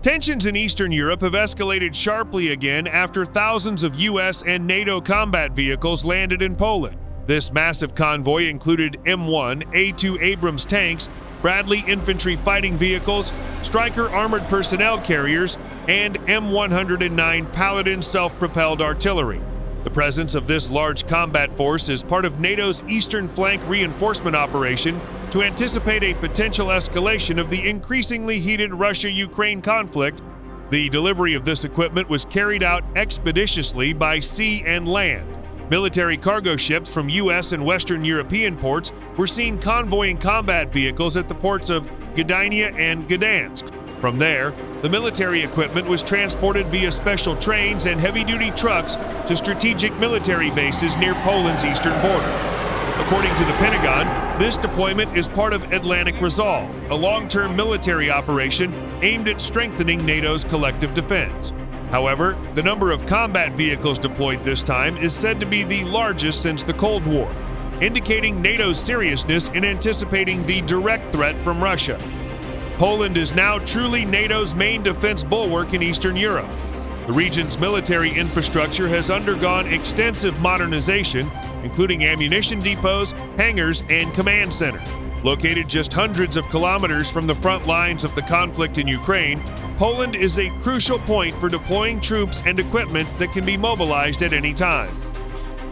Tensions in Eastern Europe have escalated sharply again after thousands of US and NATO combat vehicles landed in Poland. This massive convoy included M1 A2 Abrams tanks, Bradley infantry fighting vehicles, Stryker armored personnel carriers, and M109 Paladin self-propelled artillery. The presence of this large combat force is part of NATO's eastern flank reinforcement operation to anticipate a potential escalation of the increasingly heated Russia-Ukraine conflict. The delivery of this equipment was carried out expeditiously by sea and land. Military cargo ships from US and Western European ports were seen convoying combat vehicles at the ports of Gdynia and Gdansk. From there, the military equipment was transported via special trains and heavy-duty trucks to strategic military bases near Poland's eastern border. According to the Pentagon, this deployment is part of Atlantic Resolve, a long-term military operation aimed at strengthening NATO's collective defense. However, the number of combat vehicles deployed this time is said to be the largest since the Cold War, indicating NATO's seriousness in anticipating the direct threat from Russia. Poland is now truly NATO's main defense bulwark in Eastern Europe. The region's military infrastructure has undergone extensive modernization, including ammunition depots, hangars, and command center. Located just hundreds of kilometers from the front lines of the conflict in Ukraine, Poland is a crucial point for deploying troops and equipment that can be mobilized at any time.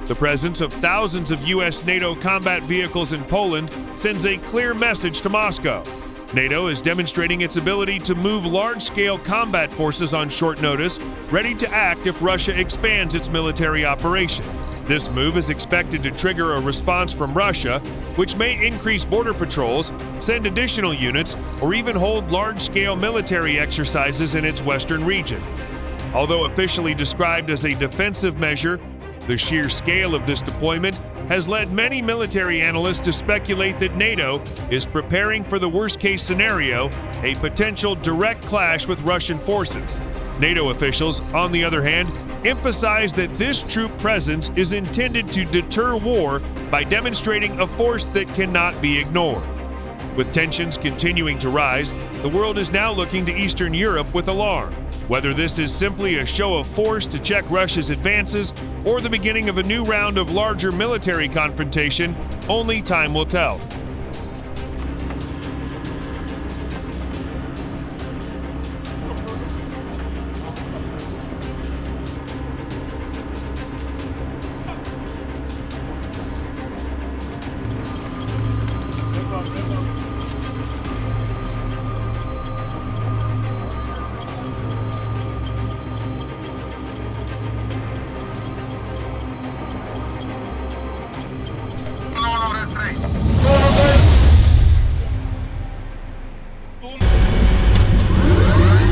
The presence of thousands of US-NATO combat vehicles in Poland sends a clear message to Moscow. NATO is demonstrating its ability to move large-scale combat forces on short notice, ready to act if Russia expands its military operation. This move is expected to trigger a response from Russia, which may increase border patrols, send additional units, or even hold large-scale military exercises in its western region. Although officially described as a defensive measure, the sheer scale of this deployment has led many military analysts to speculate that NATO is preparing for the worst-case scenario, a potential direct clash with Russian forces. NATO officials, on the other hand, emphasize that this troop presence is intended to deter war by demonstrating a force that cannot be ignored. With tensions continuing to rise, the world is now looking to Eastern Europe with alarm. Whether this is simply a show of force to check Russia's advances or the beginning of a new round of larger military confrontation, only time will tell. All right.